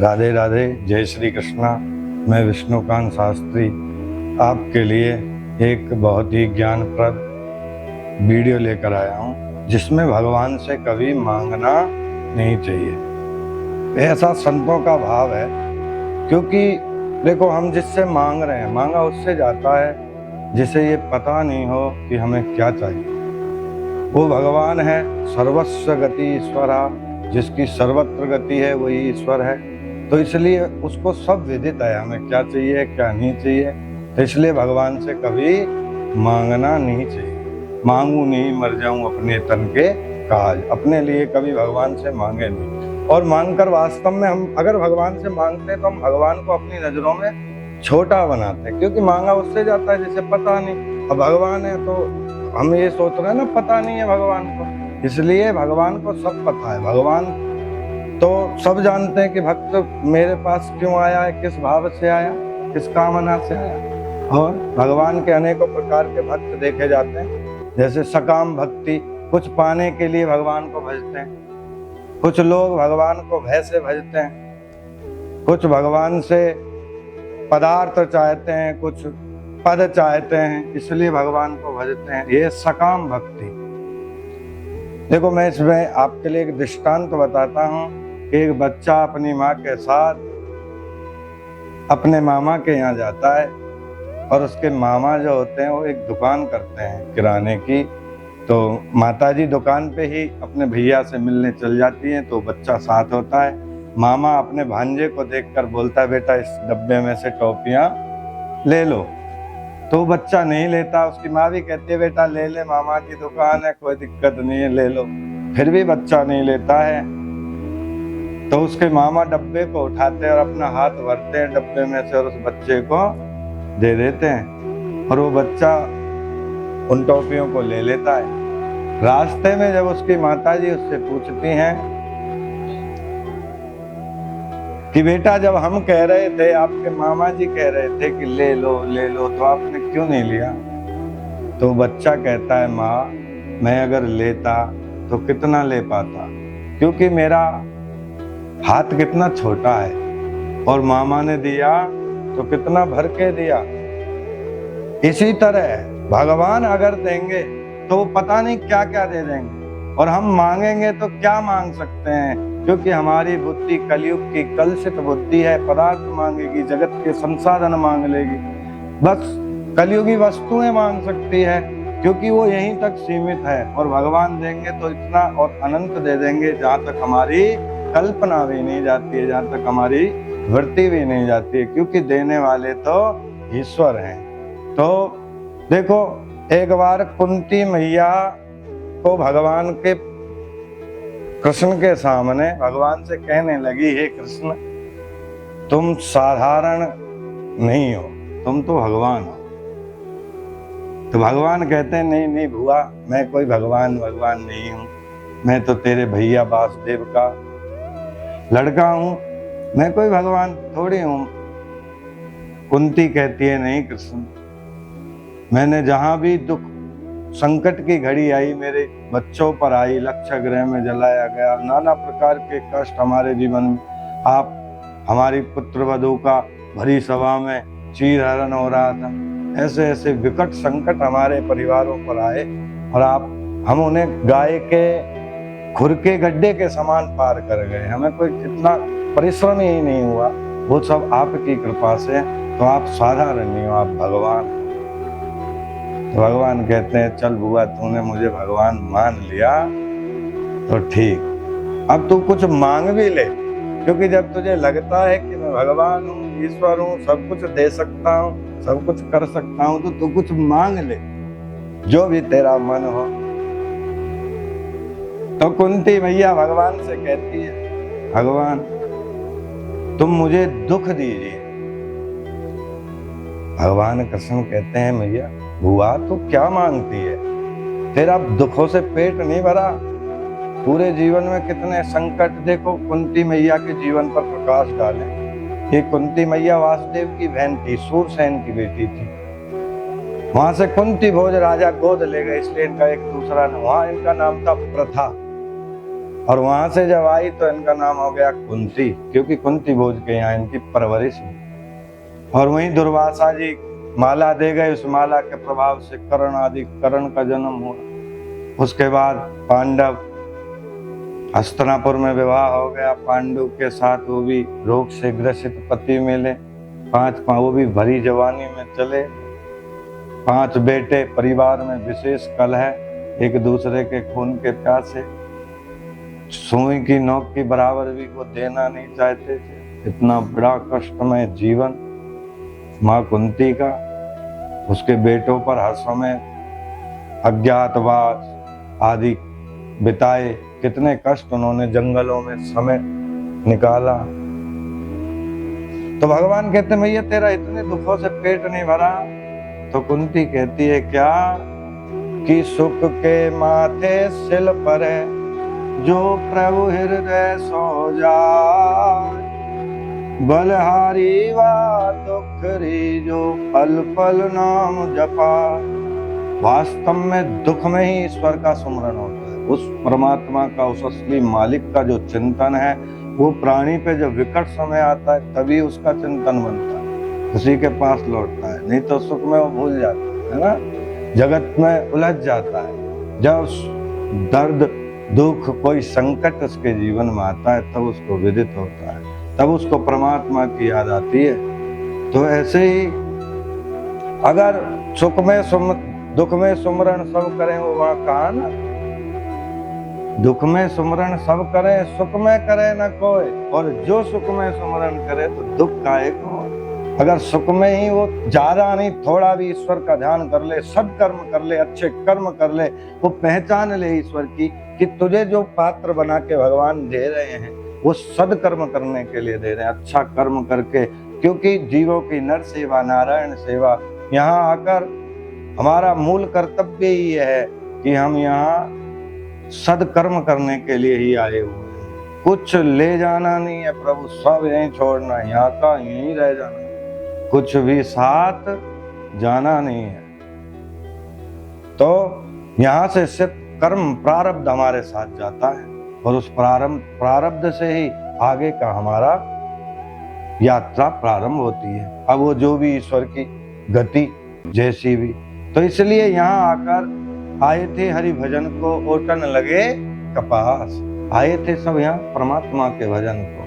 राधे राधे, जय श्री कृष्णा। मैं विष्णुकांत शास्त्री आपके लिए एक बहुत ही ज्ञानप्रद वीडियो लेकर आया हूँ, जिसमें भगवान से कभी मांगना नहीं चाहिए। ऐसा संतों का भाव है, क्योंकि देखो हम जिससे मांग रहे हैं, मांगा उससे जाता है जिसे ये पता नहीं हो कि हमें क्या चाहिए। वो भगवान है, सर्वस्व गति ईश्वरा, जिसकी सर्वत्र गति है वही ईश्वर है। तो इसलिए उसको सब विदित है हमें क्या चाहिए क्या नहीं चाहिए। तो इसलिए भगवान से कभी मांगना नहीं चाहिए। मांगू नहीं मर जाऊं अपने तन के काज, अपने लिए कभी भगवान से मांगे नहीं। और मांगकर वास्तव में हम अगर भगवान से मांगते हैं तो हम भगवान को अपनी नजरों में छोटा बनाते हैं, क्योंकि मांगा उससे जाता है जिसे पता नहीं। अब भगवान है तो हम ये सोच रहे हैं ना, पता नहीं है भगवान को, इसलिए भगवान को सब पता है। भगवान तो सब जानते हैं कि भक्त मेरे पास क्यों आया है, किस भाव से आया, किस कामना से आया। और भगवान के अनेकों प्रकार के भक्त देखे जाते हैं, जैसे सकाम भक्ति, कुछ पाने के लिए भगवान को भजते हैं। कुछ लोग भगवान को भय से भजते हैं, कुछ भगवान से पदार्थ चाहते हैं, कुछ पद चाहते हैं, इसलिए भगवान को भजते हैं। ये सकाम भक्ति। देखो मैं इसमें आपके लिए एक दृष्टांत बताता हूँ। एक बच्चा अपनी माँ के साथ अपने मामा के यहाँ जाता है, और उसके मामा जो होते हैं वो एक दुकान करते हैं किराने की। तो माताजी दुकान पे ही अपने भैया से मिलने चल जाती हैं, तो बच्चा साथ होता है। मामा अपने भांजे को देखकर बोलता है, बेटा इस डब्बे में से टॉफियां ले लो। तो बच्चा नहीं लेता। उसकी माँ भी कहती है, बेटा ले ले, मामा की दुकान है, कोई दिक्कत नहीं है, ले लो। फिर भी बच्चा नहीं लेता है। तो उसके मामा डब्बे को उठाते हैं और अपना हाथ भरते हैं डब्बे में से और उस बच्चे को दे देते हैं, और वो बच्चा उन टॉफियों को ले लेता है। रास्ते में जब उसकी माताजी उससे पूछती हैं कि बेटा जब हम कह रहे थे, आपके मामा जी कह रहे थे कि ले लो, तो आपने क्यों नहीं लिया? तो बच्चा कहता है, माँ मैं अगर लेता तो कितना ले पाता, क्योंकि मेरा हाथ कितना छोटा है, और मामा ने दिया तो कितना भर के दिया। इसी तरह भगवान अगर देंगे तो वो पता नहीं क्या क्या दे देंगे, और हम मांगेंगे तो क्या मांग सकते हैं, क्योंकि हमारी बुद्धि कलयुग की कलुषित बुद्धि है। पदार्थ मांगेगी, जगत के संसाधन मांग लेगी, बस कलयुगी वस्तुएं मांग सकती है, क्योंकि वो यहीं तक सीमित है। और भगवान देंगे तो इतना और अनंत दे देंगे, जहाँ तक हमारी कल्पना भी नहीं जाती है, जहाँ तक हमारी वृत्ति भी नहीं जाती है, क्योंकि देने वाले तो ईश्वर हैं। तो देखो एक बार कुंती मैया को भगवान के कृष्ण के सामने भगवान से कहने लगी, हे कृष्ण तुम साधारण नहीं हो, तुम तो भगवान हो। तो भगवान कहते हैं, नहीं नहीं बुआ, मैं कोई भगवान नहीं हूँ, मैं तो तेरे भैया वासुदेव का लड़का हूँ, मैं कोई भगवान थोड़ी हूँ। कुंती कहती है, नहीं कृष्ण, मैंने जहां भी दुख संकट की घड़ी आई, मेरे बच्चों पर आई, लक्ष्य गृह में जलाया गया, नाना प्रकार के कष्ट हमारे जीवन में, आप हमारी पुत्र वधू का भरी सभा में चीरहरण हो रहा था, ऐसे ऐसे विकट संकट हमारे परिवारों पर आए, और हम उन्हें गाय के खुर के गड्ढे के समान पार कर गए। हमें कोई इतना परिश्रम ही नहीं हुआ, वो सब आपकी कृपा से। तो आप साधारण नहीं हो, आप भगवान। तो भगवान कहते हैं, चल बुआ तूने मुझे भगवान मान लिया तो ठीक, अब तू कुछ मांग भी ले, क्योंकि जब तुझे लगता है कि मैं भगवान हूँ, ईश्वर हूँ, सब कुछ दे सकता हूँ, सब कुछ कर सकता हूँ, तो तू कुछ मांग ले, जो भी तेरा मन हो। तो कुंती मैया भगवान से कहती है, भगवान तुम मुझे दुख दीजिए। भगवान कृष्ण कहते हैं, मैया बुआ तू क्या मांगती है, तेरा दुखों से पेट नहीं भरा? पूरे जीवन में कितने संकट, देखो कुंती मैया के जीवन पर प्रकाश डाले। ये कुंती मैया वासुदेव की बहन थी, सूरसेन की बेटी थी। वहां से कुंती भोज राजा गोद ले गए, इसलिए इनका एक दूसरा वहां इनका नाम था प्रथा। और वहां से जब आई तो इनका नाम हो गया कुंती, क्योंकि कुंती भोज के यहाँ इनकी परवरिश हुई। और वहीं दुर्वासा जी माला दे गए, उस माला के प्रभाव से कर्ण आदि कर्ण का जन्म हुआ। उसके बाद पांडव हस्तिनापुर में विवाह हो गया पांडु के साथ, वो भी रोग से ग्रसित पति मिले, 5 वो भी भरी जवानी में चले। 5 बेटे, परिवार में विशेष कलह, एक दूसरे के खून के प्यासे, सुई की नोक की बराबर भी वो देना नहीं चाहते थे। इतना बड़ा कष्टमय जीवन माँ कुंती का, उसके बेटों पर हर समय अज्ञातवास आदि बिताए, कितने कष्ट उन्होंने जंगलों में समय निकाला। तो भगवान कहते मैया तेरा इतने दुखों से पेट नहीं भरा? तो कुंती कहती है क्या कि सुख के माथे सिल पर है जो प्रभु हृदय सो जाए, बलहारी वा दुखरी जो पल पल नाम जपा। वास्तव में दुख में ही ईश्वर का सुमरण होता है, उस परमात्मा का, उस असली मालिक का जो चिंतन है वो प्राणी पे जब विकट समय आता है तभी उसका चिंतन बनता है, उसी के पास लौटता है। नहीं तो सुख में वो भूल जाता है ना, जगत में उलझ जाता है। जब दर्द दुख कोई संकट उसके जीवन में आता है तब उसको विदित होता है, तब उसको परमात्मा की याद आती है। तो ऐसे ही अगर सुख में दुख में सुमरण सब करें, वो वहां कहा ना, दुख में सुमरण सब करें सुख में करे न कोई, और जो सुख में सुमरण करे तो दुख काहे को। अगर सुख में ही वो ज्यादा नहीं थोड़ा भी ईश्वर का ध्यान कर ले, सत्कर्म कर ले, अच्छे कर्म कर ले, वो पहचान ले ईश्वर की कि तुझे जो पात्र बना के भगवान दे रहे हैं वो सदकर्म करने के लिए दे रहे हैं, अच्छा कर्म करके। क्योंकि जीवों की नर सेवा, नारायण सेवा, यहाँ आकर हमारा मूल कर्तव्य ही है कि हम यहाँ सदकर्म करने के लिए ही आए हुए हैं। कुछ ले जाना नहीं है प्रभु, सब यहीं छोड़ना है, यहाँ का यहीं रह जाना, कुछ भी साथ जाना नहीं है। तो यहाँ से सिर्फ कर्म प्रारब्ध हमारे साथ जाता है, और उस प्रारब्ध से ही आगे का हमारा यात्रा प्रारंभ होती है। अब वो जो भी ईश्वर की गति जैसी भी। तो इसलिए यहाँ आकर आए थे हरि भजन को, ओटन लगे कपास। आए थे सब यहाँ परमात्मा के भजन को।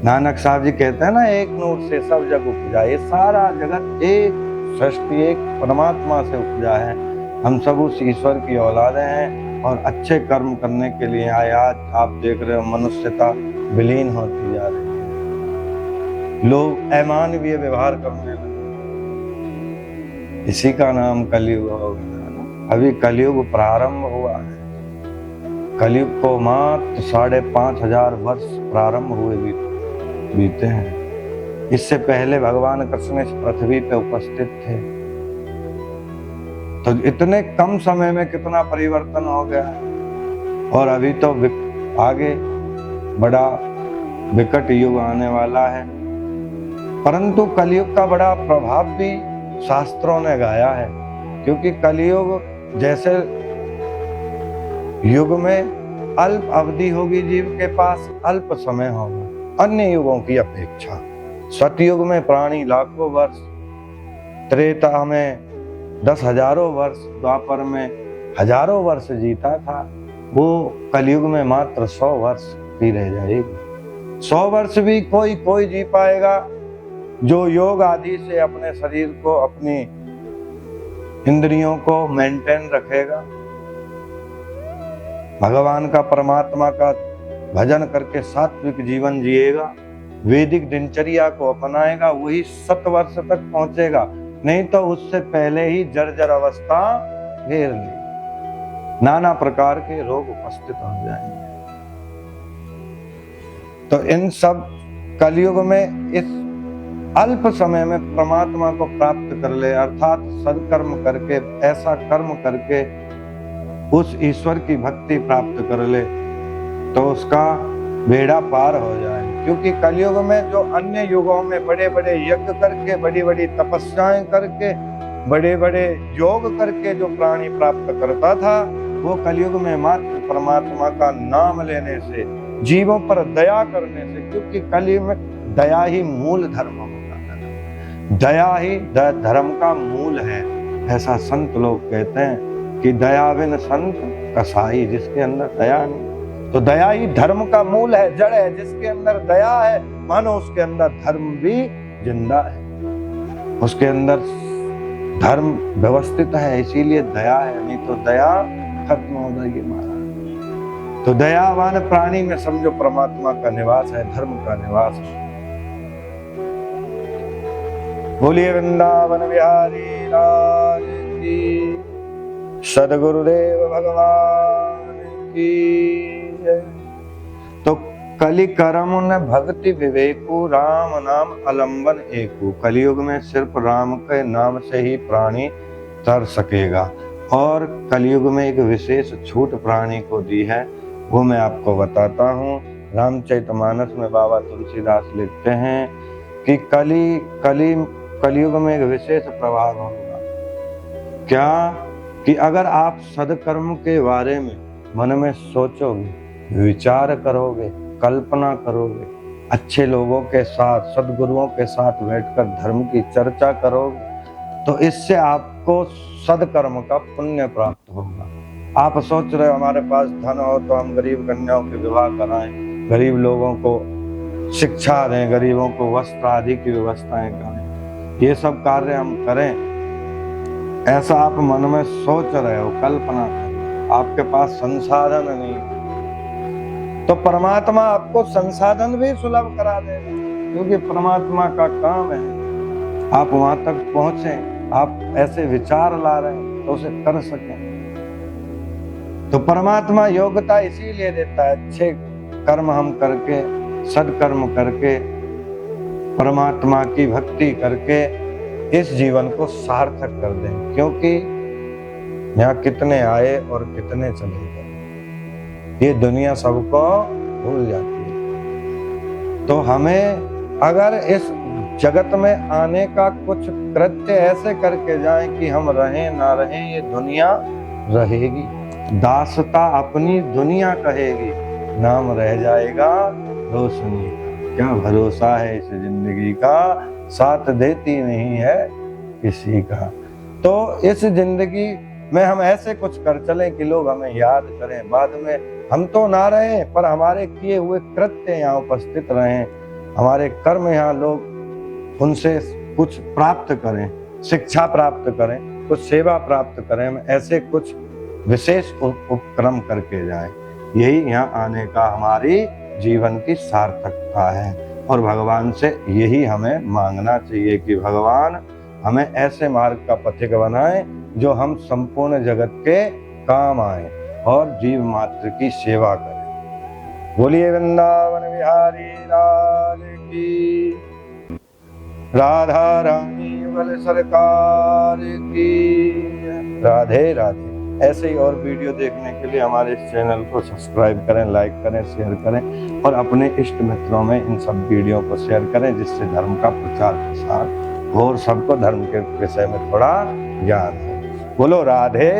नानक साहब जी कहते हैं ना, एक नूर से सब जग उपजा। ये सारा जगत एक सृष्टि, एक परमात्मा से उपजा है। हम सब उस ईश्वर की औलादें हैं और अच्छे कर्म करने के लिए आए। आज आप देख रहे हो मनुष्यता विलीन होती जा रही है, लोग अमानवीय व्यवहार करने लगे। इसी का नाम कलयुग हो गया। अभी कलयुग प्रारंभ हुआ है। कलयुग को मात्र 5,500 वर्ष प्रारंभ हुए बीते हैं। इससे पहले भगवान कृष्ण इस पृथ्वी पे उपस्थित थे। तो इतने कम समय में कितना परिवर्तन हो गया है। और अभी तो आगे बड़ा विकट युग आने वाला है। परंतु कलयुग का बड़ा प्रभाव भी शास्त्रों ने गाया है, क्योंकि कलयुग जैसे युग में अल्प अवधि होगी, जीव के पास अल्प समय होगा अन्य युगों की अपेक्षा। सतयुग में प्राणी लाखों वर्ष, त्रेता में 10,000 वर्ष, द्वापर में हजारों वर्ष जीता था, वो कलयुग में मात्र 100 वर्ष की रह जाएगी। 100 वर्ष भी कोई जी पाएगा जो योग आदि से अपने शरीर को, अपनी इंद्रियों को मेंटेन रखेगा, भगवान का, परमात्मा का भजन करके सात्विक जीवन जिएगा, वैदिक दिनचर्या को अपनाएगा, वही 100 वर्ष तक पहुंचेगा। नहीं तो उससे पहले ही जर्जर अवस्था घेर ले, नाना प्रकार के रोग उपस्थित हो जाएंगे। तो इन सब कलयुग में इस अल्प समय में परमात्मा को प्राप्त कर ले, अर्थात सदकर्म करके, ऐसा कर्म करके उस ईश्वर की भक्ति प्राप्त कर ले, तो उसका बेड़ा पार हो जाए। क्योंकि कलयुग में जो अन्य युगों में बड़े बड़े यज्ञ करके, बड़ी बड़ी तपस्याएं करके, बड़े बड़े योग करके जो प्राणी प्राप्त करता था, वो कलयुग में मात्र परमात्मा का नाम लेने से, जीवों पर दया करने से, क्योंकि कलयुग में दया ही मूल धर्म होता है, दया ही धर्म का मूल है। ऐसा संत लोग कहते हैं कि दया बिन संत कसाई, जिसके अंदर दया नहीं, तो दया ही धर्म का मूल है, जड़ है। जिसके अंदर दया है मानो उसके अंदर धर्म भी जिंदा है, उसके अंदर धर्म व्यवस्थित है, इसीलिए दया है, नहीं तो दया खत्म हो जाएगी महाराज। तो दयावान प्राणी में समझो परमात्मा का निवास है, धर्म का निवास है। बोलिए वृंदावन बिहारी लाल की, सदगुरुदेव भगवान की जय। तो कलि करम न भक्ति विवेकु, राम नाम अलंबन एकु। कलयुग में सिर्फ राम के नाम से ही प्राणी तर सकेगा। और कलयुग में एक विशेष छूट प्राणी को दी है, वो मैं आपको बताता हूँ। रामचरितमानस में बाबा तुलसीदास लिखते हैं कि कलयुग में एक विशेष प्रभाव होगा। क्या? कि अगर आप सदकर्म के बारे में मन में सोचोगे, विचार करोगे, कल्पना करोगे, अच्छे लोगों के साथ, सदगुरुओं के साथ बैठकर धर्म की चर्चा करोगे, तो इससे आपको सदकर्म का पुण्य प्राप्त होगा। आप सोच रहे हो हमारे पास धन हो तो हम गरीब कन्याओं के विवाह कराएं, गरीब लोगों को शिक्षा दें, गरीबों को वस्त्र आदि की व्यवस्थाएं करें, ये सब कार्य हम करें, ऐसा आप मन में सोच रहे हो, कल्पना कर रहे हो, आपके पास संसाधन नहीं, तो परमात्मा आपको संसाधन भी सुलभ करा देगा, क्योंकि परमात्मा का काम है आप वहां तक पहुंचे। आप ऐसे विचार ला रहे हैं तो उसे कर सकें। तो परमात्मा योग्यता इसीलिए देता है, अच्छे कर्म हम करके, सदकर्म करके, परमात्मा की भक्ति करके इस जीवन को सार्थक कर दें। क्योंकि यहाँ कितने आए और कितने चले गए, ये दुनिया सबको भूल जाती है। तो हमें अगर इस जगत में आने का कुछ कृत्य ऐसे करके जाएं कि हम रहें ना रहें, ये दुनिया रहेगी, दासता अपनी दुनिया कहेगी, नाम रह जाएगा रोशनी का। क्या भरोसा है इस जिंदगी का, साथ देती नहीं है किसी का। तो इस जिंदगी में हम ऐसे कुछ कर चलें कि लोग हमें याद करें, बाद में हम तो ना रहें पर हमारे किए हुए कृत्य यहाँ उपस्थित रहें, हमारे कर्म यहाँ लोग उनसे कुछ प्राप्त करें, शिक्षा प्राप्त करें, कुछ सेवा प्राप्त करें, हम ऐसे कुछ विशेष उपक्रम करके जाएं। यही यहाँ आने का हमारी जीवन की सार्थकता है। और भगवान से यही हमें मांगना चाहिए कि भगवान हमें ऐसे मार्ग का पथिक बनाए जो हम संपूर्ण जगत के काम आए और जीव मात्र की सेवा करें। बोलिए वृंदावन बिहारी लाल की, राधा रानी बल सरकार की, राधे राधे। ऐसे ही और वीडियो देखने के लिए हमारे इस चैनल को सब्सक्राइब करें, लाइक करें, शेयर करें और अपने इष्ट मित्रों में इन सब वीडियो को शेयर करें, जिससे धर्म का प्रचार प्रसार और सबको धर्म के विषय में थोड़ा ज्ञान हो। बोलो राधे